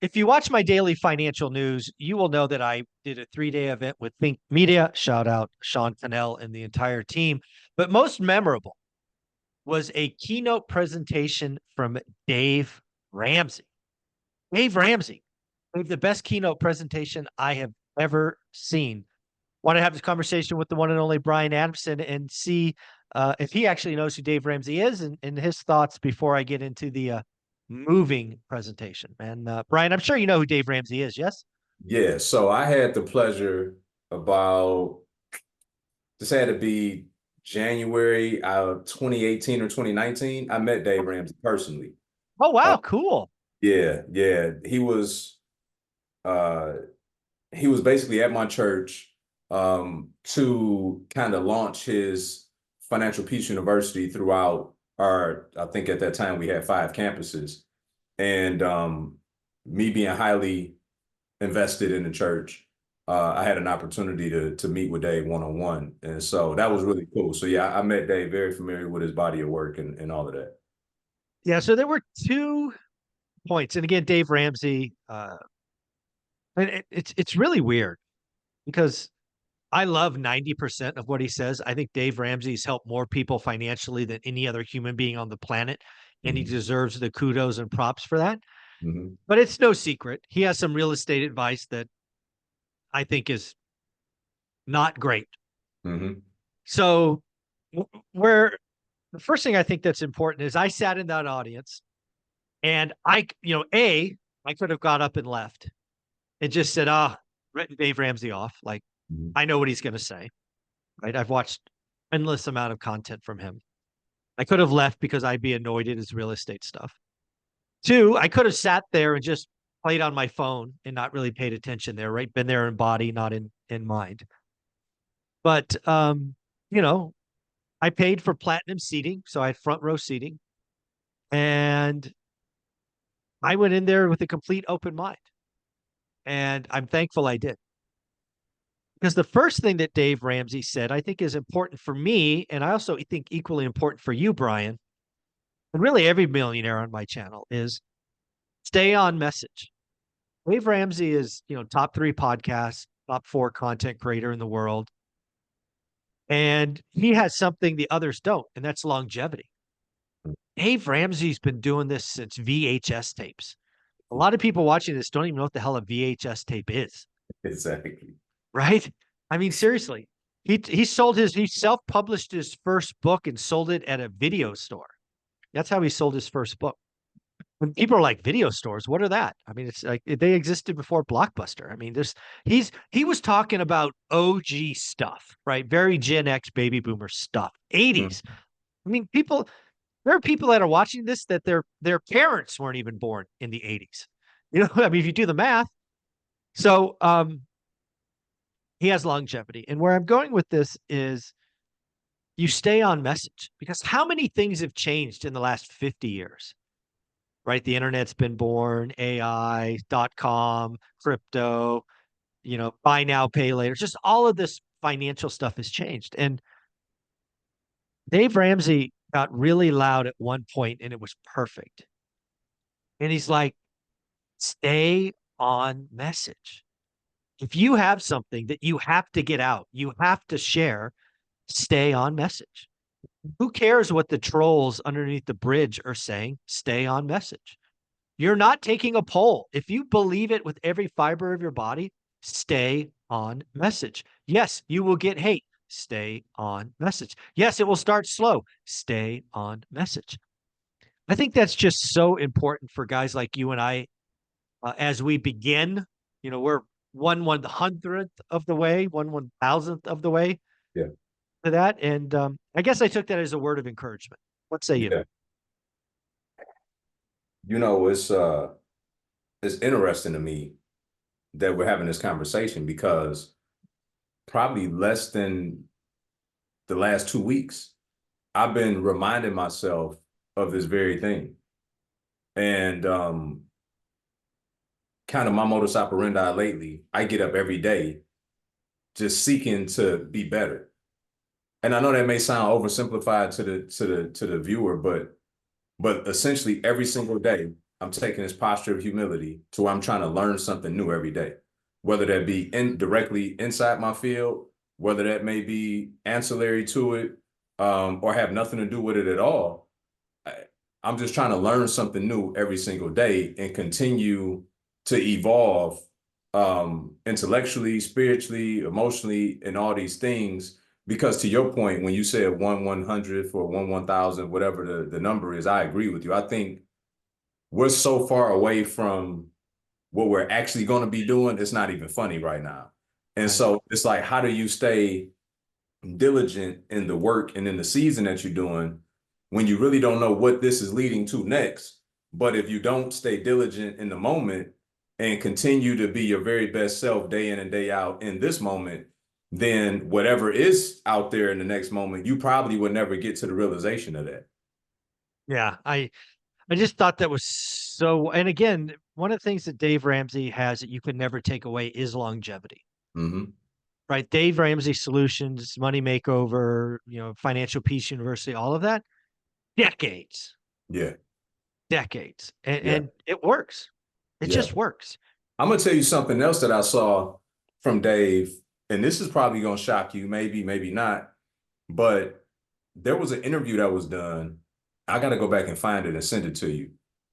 if you watch my daily financial news, you will know that I did a 3-day event with Think Media. Shout out Sean Cannell and the entire team. But most memorable was a keynote presentation from Dave Ramsey. Dave Ramsey gave the best keynote presentation I have ever seen. Want to have this conversation with the one and only Brian Adamson and see if he actually knows who Dave Ramsey is and his thoughts before I get into the moving presentation. And Brian, I'm sure you know who Dave Ramsey is, yes? Yeah, so I had the pleasure about this had to be January of 2018 or 2019. I met Dave Ramsey personally. Oh, Uh, wow, cool. yeah. Uh he was basically at my church to kind of launch his Financial Peace University throughout our, I think at that time we had 5 campuses. And me being highly invested in the church, I had an opportunity to meet with Dave one-on-one. And so that was really cool. So yeah, I met Dave, very familiar with his body of work and all of that. Yeah, so there were 2 points. And again, Dave Ramsey, and it's really weird because I love 90% of what he says. I think Dave Ramsey's helped more people financially than any other human being on the planet, and he Hmm. deserves the kudos and props for that. Hmm. But it's no secret. He has some real estate advice that I think is not great. Hmm. So, where the first thing I think that's important is I sat in that audience and I could have got up and left and just said, written Dave Ramsey off. Like, Hmm. I know what he's going to say, right? I've watched endless amount of content from him. I could have left because I'd be annoyed at his real estate stuff. 2, I could have sat there and just played on my phone and not really paid attention there, right? Been there in body, not in mind. But you know, I paid for platinum seating, so I had front row seating, and I went in there with a complete open mind, and I'm thankful I did. Because the first thing that Dave Ramsey said, I think, is important for me, and I also think equally important for you, Brian, and really every millionaire on my channel, is stay on message. Dave Ramsey is, top 3 podcasts, top 4 content creator in the world. And he has something the others don't, and that's longevity. Dave Ramsey's been doing this since VHS tapes. A lot of people watching this don't even know what the hell a VHS tape is, Exactly. right? I mean, seriously. He self-published his first book and sold it at a video store. That's how he sold his first book. When people are like video stores, what are that? I mean, it's like they existed before Blockbuster. I mean, he was talking about OG stuff, right? Very Gen X baby boomer stuff. 80s. Mhm. I mean, there are people that are watching this that their parents weren't even born in the 80s. I mean, if you do the math. So he has longevity. And where I'm going with this is you stay on message because how many things have changed in the last 50 years? Right? The internet's been born, AI.com, crypto, buy now, pay later. Just all of this financial stuff has changed. And Dave Ramsey got really loud at one point and it was perfect. And he's like, stay on message. If you have something that you have to get out, you have to share, stay on message. Who cares what the trolls underneath the bridge are saying? Stay on message. You're not taking a poll. If you believe it with every fiber of your body, stay on message. Yes, you will get hate. Stay on message. Yes, it will start slow. Stay on message. I think that's just so important for guys like you and I as we begin. We're 1/100th of the way, 1/1000th of the way Yeah. to that. And I guess I took that as a word of encouragement. What say you? Yeah. You know, it's interesting to me that we're having this conversation because probably less than the last 2 weeks, I've been reminding myself of this very thing. And kind of my modus operandi lately, I get up every day just seeking to be better. And I know that may sound oversimplified to the viewer, but essentially every single day I'm taking this posture of humility to where I'm trying to learn something new every day, whether that be directly inside my field, whether that may be ancillary to it, or have nothing to do with it at all. I'm just trying to learn something new every single day and continue to evolve intellectually, spiritually, emotionally, and all these things. Because to your point, when you said 1/100 for 1/1000, whatever the number is, I agree with you. I think we're so far away from what we're actually going to be doing. It's not even funny right now. And Right. so it's like, how do you stay diligent in the work and in the season that you're doing when you really don't know what this is leading to next? But if you don't stay diligent in the moment and continue to be your very best self day in and day out in this moment, then whatever is out there in the next moment, you probably would never get to the realization of that. Yeah. I just thought that was so, and again, one of the things that Dave Ramsey has that you can never take away is longevity, Mm-hmm. right? Dave Ramsey Solutions, Money Makeover, Financial Peace University, all of that, decades, Yeah. decades. And, Yeah. and it works. It Yeah. just works. I'm gonna tell you something else that I saw from Dave, and this is probably gonna shock you, maybe, maybe not, but there was an interview that was done. I gotta go back and find it and send it to you.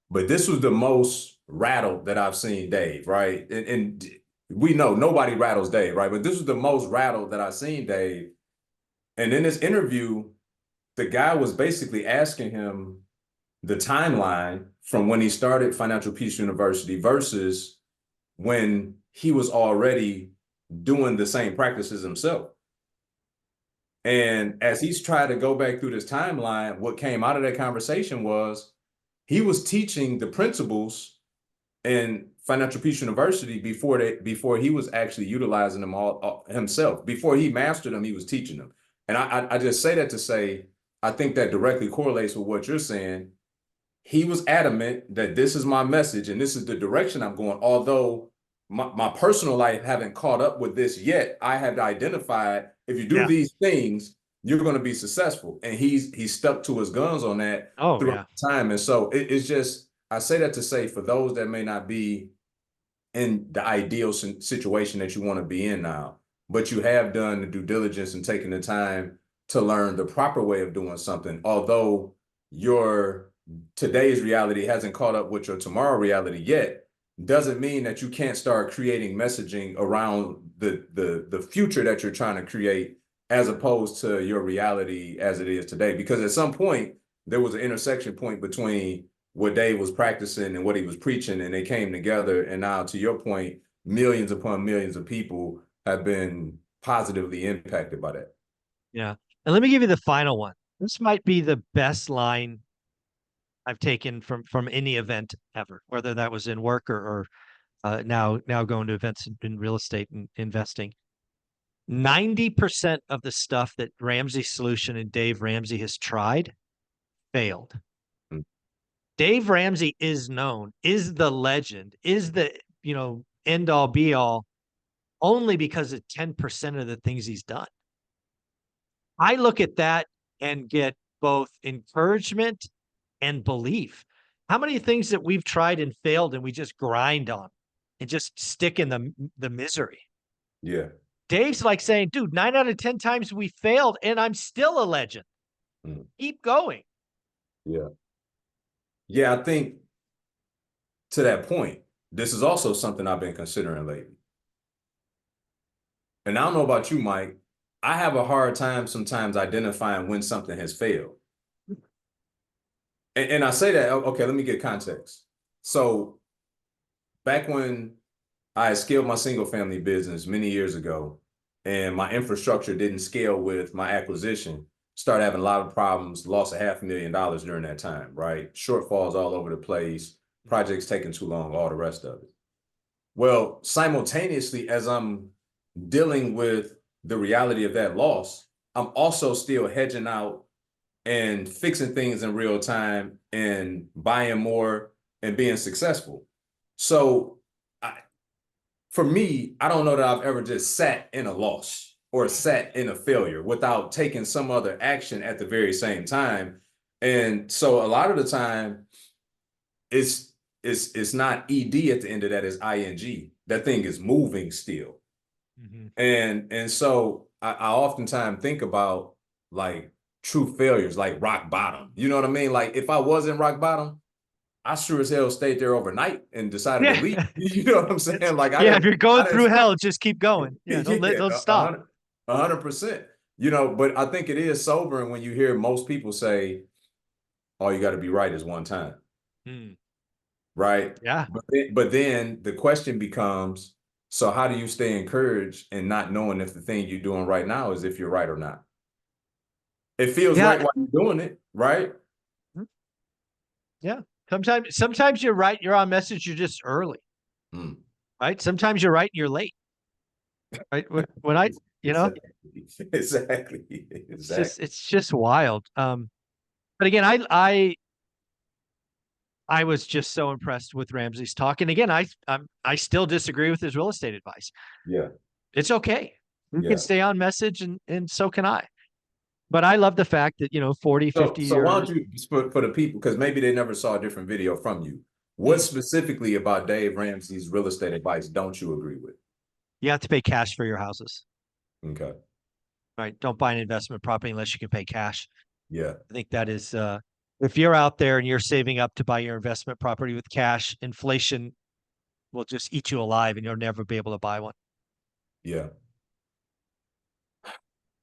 But this was the most rattled that I've seen Dave, right? And we know nobody rattles Dave, right? But this was the most rattled that I've seen Dave. And in this interview, the guy was basically asking him the timeline from when he started Financial Peace University versus when he was already doing the same practices himself. And as he's tried to go back through this timeline, what came out of that conversation was he was teaching the principles in Financial Peace University before he was actually utilizing them all himself. Before he mastered them, he was teaching them. And I just say that to say I think that directly correlates with what you're saying. He was adamant that this is my message and this is the direction I'm going. Although my personal life haven't caught up with this yet, I have identified if you do Yeah. these things, you're going to be successful. And he's stuck to his guns on that Oh, throughout yeah. time. And so it's just, I say that to say for those that may not be in the ideal situation that you want to be in now, but you have done the due diligence and taken the time to learn the proper way of doing something, although your today's reality hasn't caught up with your tomorrow reality yet, doesn't mean that you can't start creating messaging around the future that you're trying to create as opposed to your reality as it is today. Because at some point there was an intersection point between what Dave was practicing and what he was preaching, and they came together. And now, to your point, millions upon millions of people have been positively impacted by that. Yeah. And let me give you the final one. This might be the best line I've taken from any event ever, whether that was in work or now going to events in real estate and investing. 90% of the stuff that Ramsey Solution and Dave Ramsey has tried failed. Mm. Dave Ramsey is known, is the legend, is the, end all be all only because of 10% of the things he's done. I look at that and get both encouragement and belief. How many things that we've tried and failed and we just grind on and just stick in the misery? Yeah. Dave's like saying, dude, 9 out of 10 times we failed and I'm still a legend. Mm. Keep going. Yeah. Yeah. I think to that point, this is also something I've been considering lately. And I don't know about you, Mike. I have a hard time sometimes identifying when something has failed. And I say that, okay, let me get context. So back when I scaled my single family business many years ago, and my infrastructure didn't scale with my acquisition, started having a lot of problems, lost $500,000 during that time, right? Shortfalls all over the place, projects taking too long, all the rest of it. Well, simultaneously, as I'm dealing with the reality of that loss, I'm also still hedging out and fixing things in real time and buying more and being successful. So for me, I don't know that I've ever just sat in a loss or sat in a failure without taking some other action at the very same time. And so a lot of the time, it's it's not ed at the end of that, it's ing. That thing is moving still. And so I oftentimes think about like true failures, like rock bottom. You know what I mean? Like if I was in rock bottom, I sure as hell stayed there overnight and decided to Yeah. leave. You know what I'm saying? Like Yeah, if you're I going didn't through stop. hell, just keep going. Yeah, Yeah, don't stop. 100%. You know, but I think it is sobering when you hear most people say, all you got to be right is one time. Mm. Right. Yeah. But then the question becomes, so how do you stay encouraged and not knowing if the thing you're doing right now is if you're right or not? It feels right Yeah. while you're doing it, right? Yeah. Sometimes you're right, you're on message, you're just early, Mm. right? Sometimes you're right and you're late. Right. When I, you know, Exactly. Exactly. Exactly. it's just wild. But again, I was just so impressed with Ramsey's talk. And again, I still disagree with his real estate advice. Yeah. It's okay. You can Yeah. stay on message and so can I. But I love the fact that, 40, So 50 so why years. don't you for the people, because maybe they never saw a different video from you. What Mm, specifically about Dave Ramsey's real estate advice don't you agree with? you have to pay cash for your houses, Okay. right? Don't buy an investment property unless you can pay cash. Yeah. I think that is, if you're out there and you're saving up to buy your investment property with cash, inflation will just eat you alive and you'll never be able to buy one. Yeah.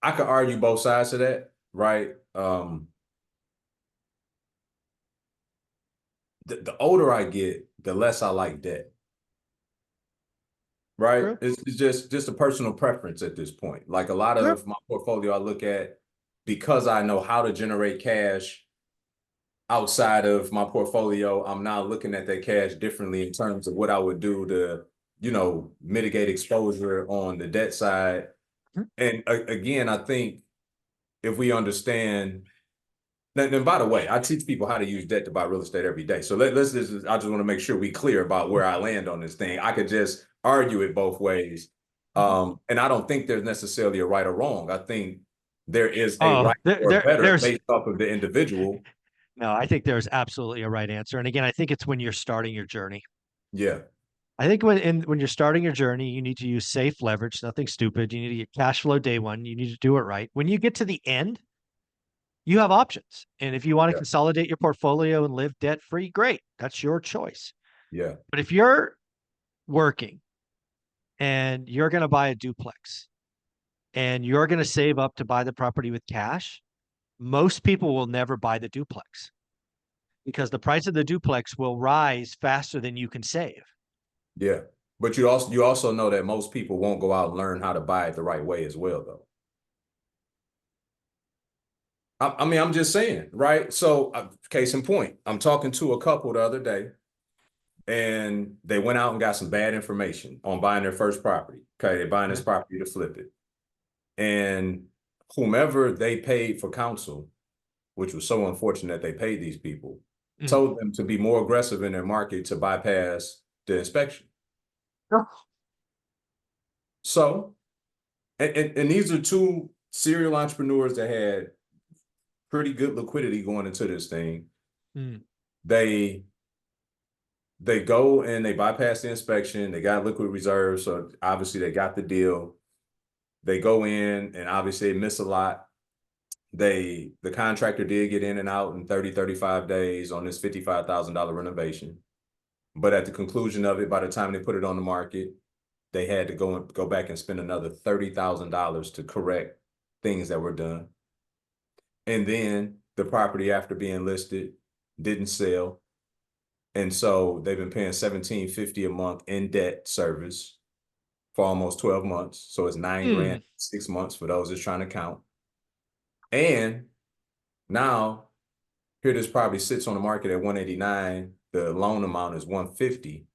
I could argue both sides of that, right? The older I get, the less I like debt, right? True. It's just a personal preference at this point. Like a lot Sure. of my portfolio, I look at because I know how to generate cash outside of my portfolio. I'm now looking at that cash differently in terms of what I would do to, mitigate exposure on the debt side. And again, I think if we understand. And by the way, I teach people how to use debt to buy real estate every day. So let's just, I just want to make sure we clear about where I land on this thing. I could just argue it both ways. And I don't think there's necessarily a right or wrong. I think there is a Oh, right or better there's based off of the individual. no, I think there's absolutely a right answer. And again, I think it's when you're starting your journey. Yeah, I think when you're starting your journey, you need to use safe leverage, nothing stupid. You need to get cash flow day one. You need to do it right. When you get to the end, you have options. And if you want to yeah, consolidate your portfolio and live debt free, great. That's your choice. yeah, But if you're working and you're going to buy a duplex and you're going to save up to buy the property with cash, most people will never buy the duplex because the price of the duplex will rise faster than you can save. yeah. But you also know that most people won't go out and learn how to buy it the right way as well, though. I mean, I'm just saying, right? So, case in point, I'm talking to a couple the other day, and they went out and got some bad information on buying their first property. Okay, they're buying this Okay. property to flip it. And whomever they paid for counsel, which was so unfortunate that they paid these people, Mm. told them to be more aggressive in their market to bypass the inspection. So, and these are two serial entrepreneurs that had pretty good liquidity going into this thing. Mm. They they go and they bypass the inspection. They got liquid reserves, so obviously they got the deal. They go in and obviously they miss a lot. The contractor did get in and out in 30, 35 days on this $55,000 renovation. But at the conclusion of it, by the time they put it on the market, they had to go back and spend another $30,000 to correct things that were done. And then the property, after being listed, didn't sell. And so they've been paying $1,750 a month in debt service for almost 12 months. So it's 9 grand, Mm. 6 months for those that's trying to count. And now here this property sits on the market at 189. The loan amount is 150.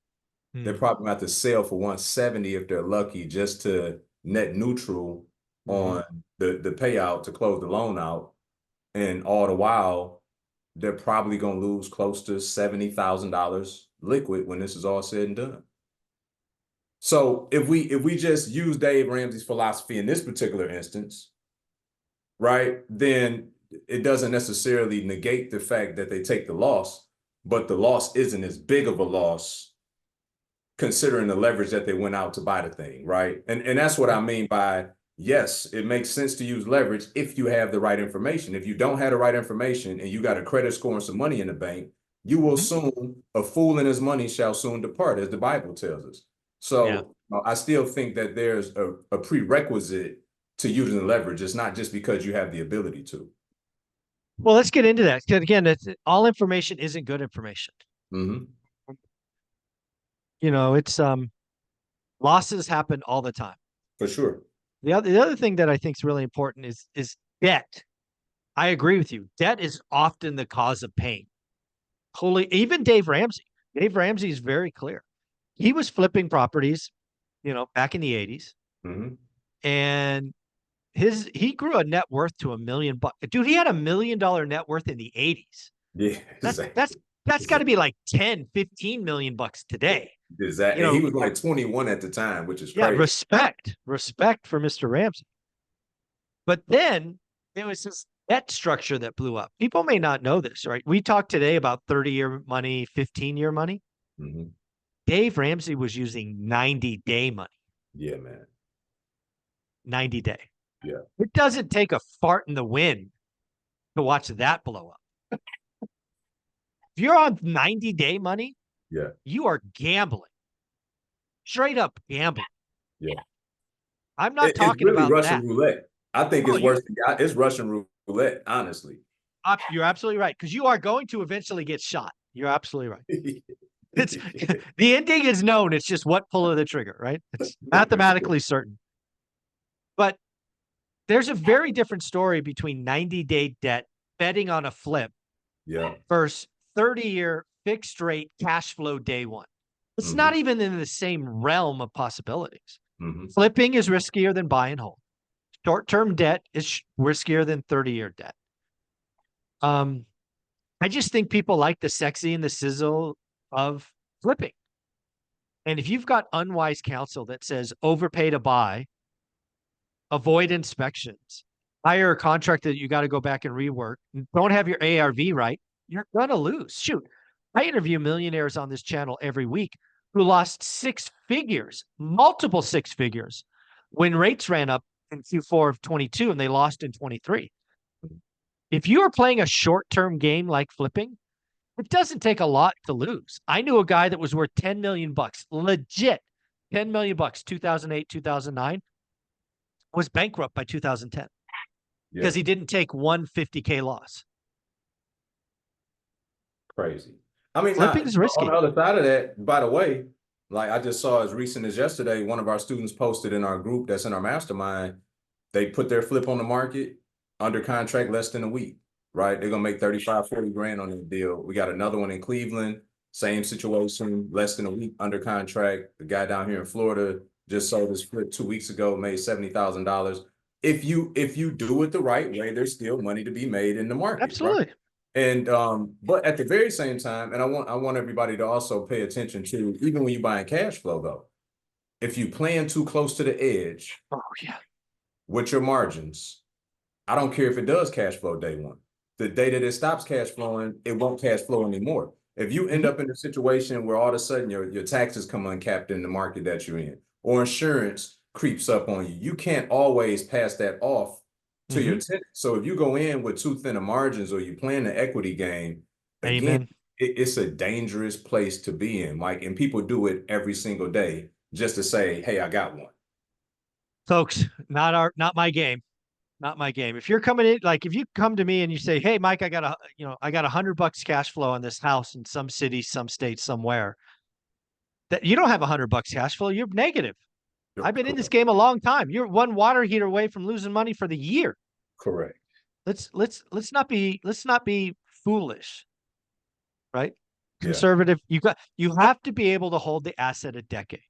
They're Mm. probably going to have to sell for 170 if they're lucky, just to net neutral Mm-hmm. on the payout to close the loan out. And all the while, they're probably going to lose close to $70,000 liquid when this is all said and done. So if we just use Dave Ramsey's philosophy in this particular instance, right, then it doesn't necessarily negate the fact that they take the loss, but the loss isn't as big of a loss considering the leverage that they went out to buy the thing, right? And that's what I mean by, yes, it makes sense to use leverage if you have the right information. If you don't have the right information and you got a credit score and some money in the bank, you will soon, a fool and his money shall soon depart, as the Bible tells us. So I still think that there's a prerequisite to using leverage. It's not just because you have the ability to. Well, let's get into that. Because again, all information isn't good information. Mm-hmm. It's losses happen all the time. For sure. The other thing that I think is really important is debt. I agree with you. Debt is often the cause of pain. Even Dave Ramsey. Dave Ramsey is very clear. He was flipping properties, back in the 80s. Mm-hmm. And he grew a net worth to $1 million. Dude, he had $1 million net worth in the 80s. Yeah, exactly. That's got to be like 10, 15 million bucks today. Exactly. And he was like 21 at the time, which is crazy. Respect for Mr. Ramsey. But then it was this debt structure that blew up. People may not know this, right? We talked today about 30-year money, 15-year money. Mm-hmm. Dave Ramsey was using 90-day money. Yeah, man. 90-day. Yeah. It doesn't take a fart in the wind to watch that blow up. If you're on 90-day money, you are gambling. Straight up gambling. Yeah. I'm not talking really about Russian that. roulette. I think it's worse than it's Russian roulette, honestly. You're absolutely right, because you are going to eventually get shot. You're absolutely right. It's the ending is known. It's just what pull of the trigger, right? It's mathematically certain. But there's a very different story between 90-day debt, betting on a flip, versus 30-year fixed rate cash flow day one. It's not even in the same realm of possibilities. Flipping is riskier than buy and hold. Short-term debt is riskier than 30-year debt. I just think people like the sexy and the sizzle of flipping. And if you've got unwise counsel that says overpay to buy, avoid inspections, hire a contractor that you got to go back and rework, don't have your ARV right, you're going to lose. Shoot, I interview millionaires on this channel every week who lost multiple six figures, when rates ran up in Q4 of 22 and they lost in 23. If you are playing a short-term game like flipping, it doesn't take a lot to lose. I knew a guy that was worth 10 million bucks, legit 10 million bucks, 2008, 2009, was bankrupt by 2010 because he didn't take one $50K loss. Crazy. I mean, flipping is risky. On the other side of that, by the way, like I just saw as recent as yesterday, one of our students posted in our group that's in our mastermind, they put their flip on the market under contract less than a week, right? They're going to make 35, 40 grand on the deal. We got another one in Cleveland, same situation, less than a week under contract. The guy down here in Florida just sold his flip 2 weeks ago, made $70,000. If you do it the right way, there's still money to be made in the market. Absolutely. Right? And but at the very same time, and I want everybody to also pay attention to, even when you're buying cash flow though, if you plan too close to the edge, with your margins, I don't care if it does cash flow day one. The day that it stops cash flowing, it won't cash flow anymore. If you end up in a situation where all of a sudden your taxes come uncapped in the market that you're in, or insurance creeps up on you, you can't always pass that off to your tenant. So if you go in with too thin of margins, or you plan the equity game, again, it's a dangerous place to be in, Mike. And people do it every single day just to say, hey, I got one. Folks, not my game. Not my game. If you're coming in, like if you come to me and you say, hey, Mike, I got $100 cash flow on this house in some city, some state, somewhere, that you don't have $100 cash flow, you're negative. I've been in this game a long time. You're one water heater away from losing money for the year. Correct. Let's not be foolish, right? Conservative. You have to be able to hold the asset a decade.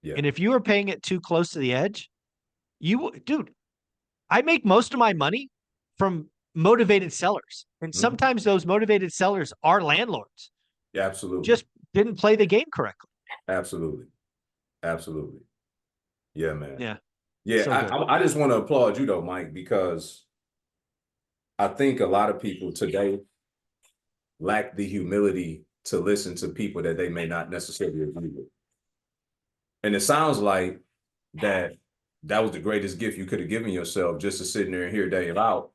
And if you are paying it too close to the edge, dude, I make most of my money from motivated sellers. And sometimes those motivated sellers are landlords. Yeah, absolutely. Just didn't play the game correctly. Absolutely. Absolutely. Yeah, man. Yeah. So I just want to applaud you though, Mike, because I think a lot of people today lack the humility to listen to people that they may not necessarily agree with. And it sounds like that was the greatest gift you could have given yourself, just to sit there and hear Dave out,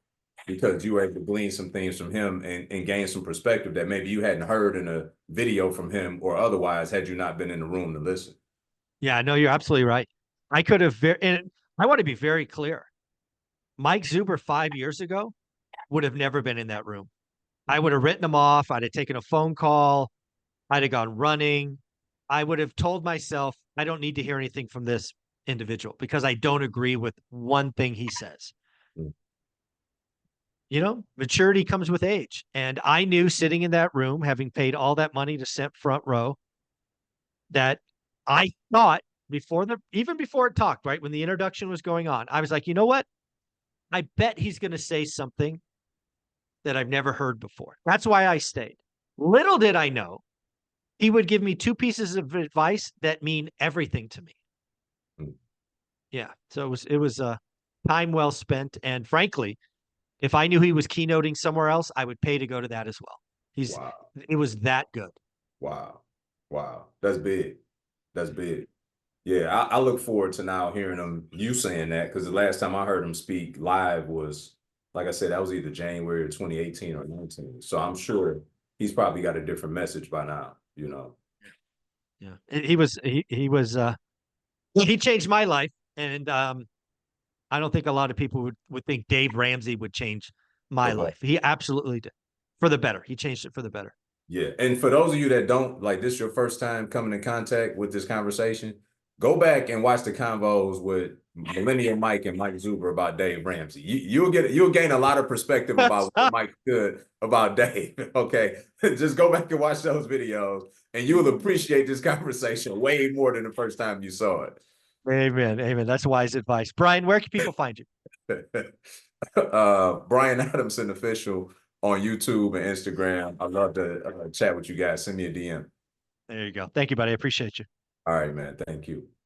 because you were able to glean some things from him and gain some perspective that maybe you hadn't heard in a video from him or otherwise had you not been in the room to listen. Yeah, no, you're absolutely right. I could have and I want to be very clear. Mike Zuber 5 years ago would have never been in that room. I would have written him off. I'd have taken a phone call. I'd have gone running. I would have told myself, I don't need to hear anything from this individual because I don't agree with one thing he says. Mm. You know, maturity comes with age. And I knew sitting in that room, having paid all that money to sit front row, that I thought even before it talked, right? When the introduction was going on, I was like, you know what? I bet he's going to say something that I've never heard before. That's why I stayed. Little did I know he would give me two pieces of advice that mean everything to me. Mm. Yeah. So it was time well spent. And frankly, if I knew he was keynoting somewhere else, I would pay to go to that as well. Wow. It was that good. Wow. Wow. That's big. That's big. Yeah, I look forward to now hearing you saying that, because the last time I heard him speak live was, like I said, that was either January of 2018 or 19. So I'm sure he's probably got a different message by now, you know. Yeah. He changed my life. And I don't think a lot of people would think Dave Ramsey would change my Okay. life. He absolutely did. For the better. He changed it for the better. Yeah. And for those of you that don't, like, this is your first time coming in contact with this conversation, go back and watch the convos with Millennial Mike and Mike Zuber about Dave Ramsey. You'll gain a lot of perspective about what Mike could about Dave. Okay. Just go back and watch those videos and you will appreciate this conversation way more than the first time you saw it. Amen. Amen. That's wise advice. Brian, where can people find you? Brian Adamson official on YouTube and Instagram. I'd love to chat with you guys. Send me a DM. There you go. Thank you, buddy. I appreciate you. All right, man. Thank you.